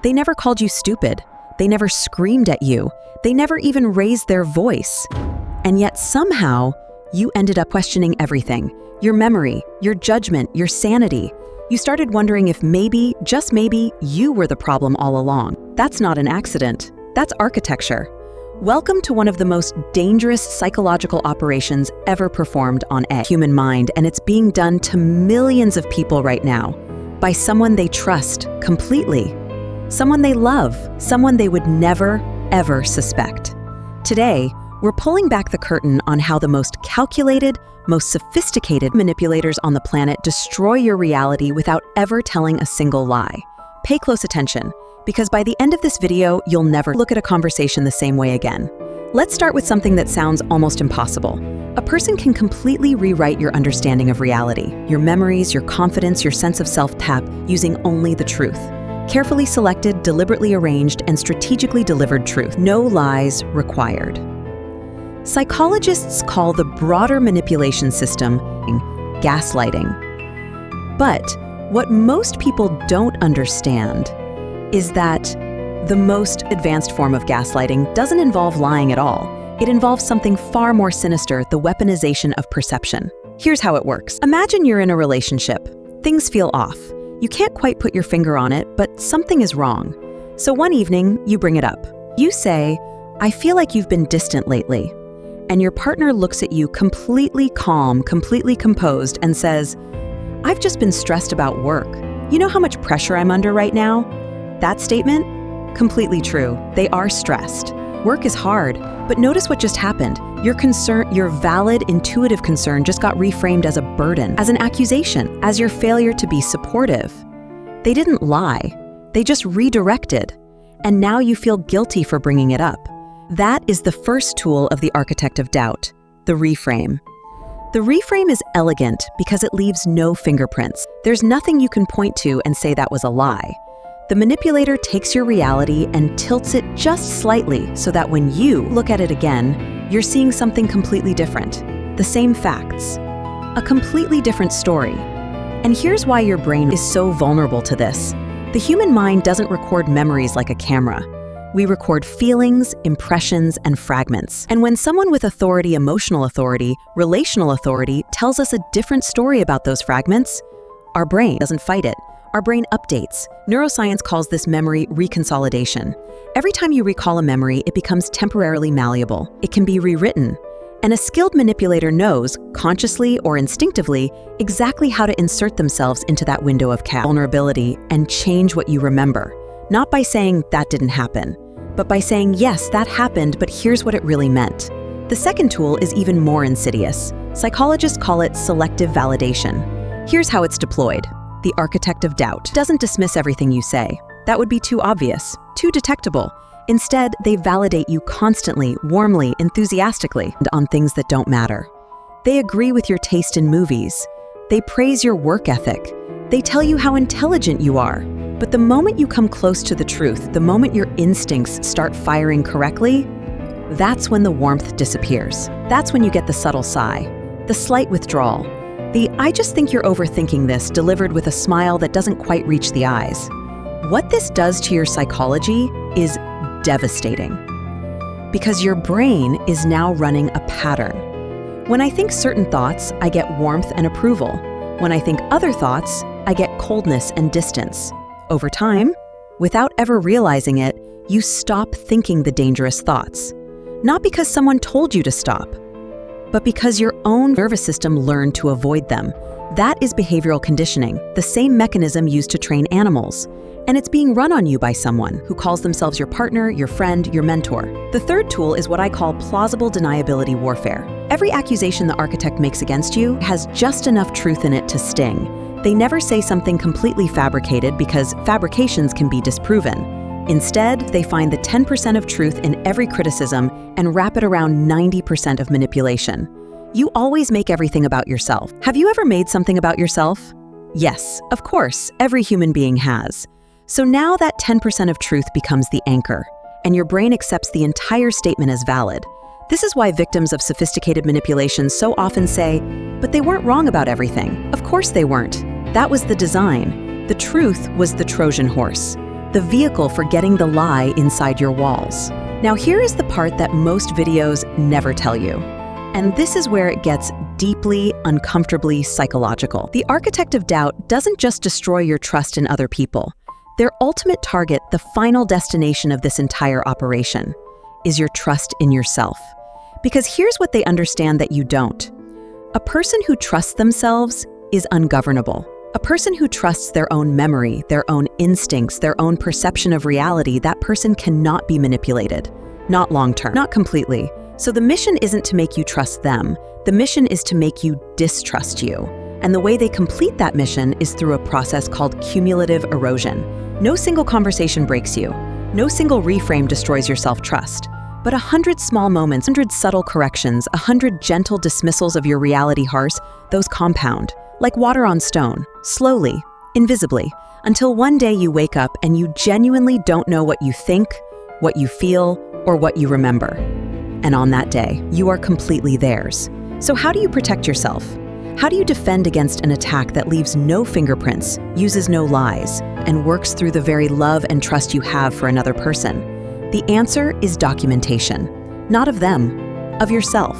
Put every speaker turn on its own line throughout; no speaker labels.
They never called you stupid. They never screamed at you. They never even raised their voice. And yet somehow, you ended up questioning everything. Your memory, your judgment, your sanity. You started wondering if maybe, just maybe, you were the problem all along. That's not an accident. That's architecture. Welcome to one of the most dangerous psychological operations ever performed on a human mind, and it's being done to millions of people right now by someone they trust completely, someone they love, someone they would never, ever suspect. Today, we're pulling back the curtain on how the most calculated, most sophisticated manipulators on the planet destroy your reality without ever telling a single lie. Pay close attention, because by the end of this video, you'll never look at a conversation the same way again. Let's start with something that sounds almost impossible. A person can completely rewrite your understanding of reality, your memories, your confidence, your sense of self-tap, using only the truth. Carefully selected, deliberately arranged, and strategically delivered truth. No lies required. Psychologists call the broader manipulation system gaslighting. But what most people don't understand is that the most advanced form of gaslighting doesn't involve lying at all. It involves something far more sinister, the weaponization of perception. Here's how it works. Imagine you're in a relationship. Things feel off. You can't quite put your finger on it, but something is wrong. So one evening, you bring it up. You say, "I feel like you've been distant lately." And your partner looks at you completely calm, completely composed, and says, "I've just been stressed about work. You know how much pressure I'm under right now?" That statement? Completely true. They are stressed. Work is hard, but notice what just happened. Your concern, your valid, intuitive concern just got reframed as a burden, as an accusation, as your failure to be supportive. They didn't lie. They just redirected. And now you feel guilty for bringing it up. That is the first tool of the architect of doubt, the reframe. The reframe is elegant because it leaves no fingerprints. There's nothing you can point to and say that was a lie. The manipulator takes your reality and tilts it just slightly so that when you look at it again, you're seeing something completely different. The same facts. A completely different story. And here's why your brain is so vulnerable to this. The human mind doesn't record memories like a camera. We record feelings, impressions, and fragments. And when someone with authority, emotional authority, relational authority tells us a different story about those fragments, our brain doesn't fight it. Our brain updates. Neuroscience calls this memory reconsolidation. Every time you recall a memory, it becomes temporarily malleable. It can be rewritten. And a skilled manipulator knows, consciously or instinctively, exactly how to insert themselves into that window of vulnerability and change what you remember. Not by saying, "That didn't happen," but by saying, "Yes, that happened, but here's what it really meant." The second tool is even more insidious. Psychologists call it selective validation. Here's how it's deployed. The architect of doubt doesn't dismiss everything you say. That would be too obvious, too detectable. Instead, they validate you constantly, warmly, enthusiastically, on things that don't matter. They agree with your taste in movies. They praise your work ethic. They tell you how intelligent you are. But the moment you come close to the truth, the moment your instincts start firing correctly, that's when the warmth disappears. That's when you get the subtle sigh, the slight withdrawal, the "I just think you're overthinking this" delivered with a smile that doesn't quite reach the eyes. What this does to your psychology is devastating. Because your brain is now running a pattern. When I think certain thoughts, I get warmth and approval. When I think other thoughts, I get coldness and distance. Over time, without ever realizing it, you stop thinking the dangerous thoughts. Not because someone told you to stop, but because your own nervous system learned to avoid them. That is behavioral conditioning, the same mechanism used to train animals. And it's being run on you by someone who calls themselves your partner, your friend, your mentor. The third tool is what I call plausible deniability warfare. Every accusation the architect makes against you has just enough truth in it to sting. They never say something completely fabricated because fabrications can be disproven. Instead, they find the 10% of truth in every criticism and wrap it around 90% of manipulation. You always make everything about yourself. Have you ever made something about yourself? Yes, of course, every human being has. So now that 10% of truth becomes the anchor, and your brain accepts the entire statement as valid. This is why victims of sophisticated manipulation so often say, "But they weren't wrong about everything." Of course they weren't. That was the design. The truth was the Trojan horse. the vehicle for getting the lie inside your walls. Now here is the part that most videos never tell you. And this is where it gets deeply, uncomfortably psychological. The architect of doubt doesn't just destroy your trust in other people. Their ultimate target, the final destination of this entire operation, is your trust in yourself. Because here's what they understand that you don't. A person who trusts themselves is ungovernable. A person who trusts their own memory, their own instincts, their own perception of reality, that person cannot be manipulated. Not long-term, not completely. So the mission isn't to make you trust them. The mission is to make you distrust you. And the way they complete that mission is through a process called cumulative erosion. No single conversation breaks you. No single reframe destroys your self-trust. But 100 small moments, 100 subtle corrections, 100 gentle dismissals of your reality horse, those compound, like water on stone, slowly, invisibly, until one day you wake up and you genuinely don't know what you think, what you feel, or what you remember. And on that day, you are completely theirs. So how do you protect yourself? How do you defend against an attack that leaves no fingerprints, uses no lies, and works through the very love and trust you have for another person? The answer is documentation. Not of them, of yourself.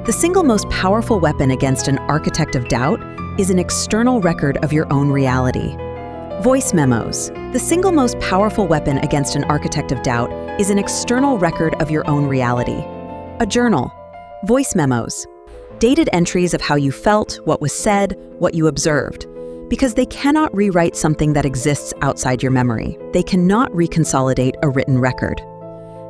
The single most powerful weapon against an architect of doubt is an external record of your own reality. Voice memos. The single most powerful weapon against an architect of doubt is an external record of your own reality. A journal. Voice memos. Dated entries of how you felt, what was said, what you observed. Because they cannot rewrite something that exists outside your memory. They cannot reconsolidate a written record.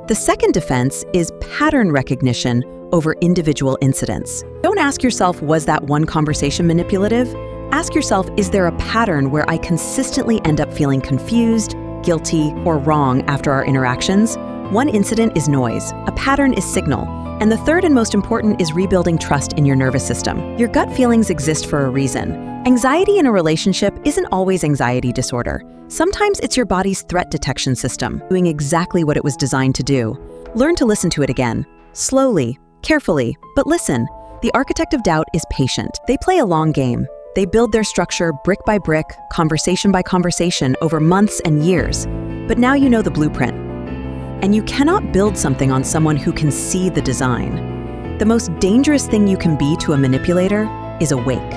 The second defense is pattern recognition over individual incidents. Don't ask yourself, was that one conversation manipulative? Ask yourself, is there a pattern where I consistently end up feeling confused, guilty, or wrong after our interactions? One incident is noise, a pattern is signal, and the third and most important is rebuilding trust in your nervous system. Your gut feelings exist for a reason. Anxiety in a relationship isn't always anxiety disorder. Sometimes it's your body's threat detection system, doing exactly what it was designed to do. Learn to listen to it again. Slowly, carefully, but listen. The architect of doubt is patient. They play a long game. They build their structure brick by brick, conversation by conversation, over months and years. But now you know the blueprint. And you cannot build something on someone who can see the design. The most dangerous thing you can be to a manipulator is awake.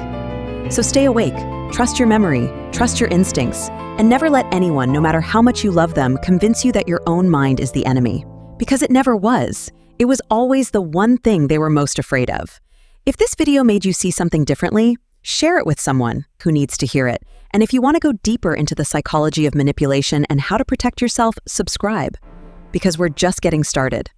So stay awake, trust your memory, trust your instincts, and never let anyone, no matter how much you love them, convince you that your own mind is the enemy. Because it never was. It was always the one thing they were most afraid of. If this video made you see something differently, share it with someone who needs to hear it. And if you want to go deeper into the psychology of manipulation and how to protect yourself, subscribe. Because we're just getting started.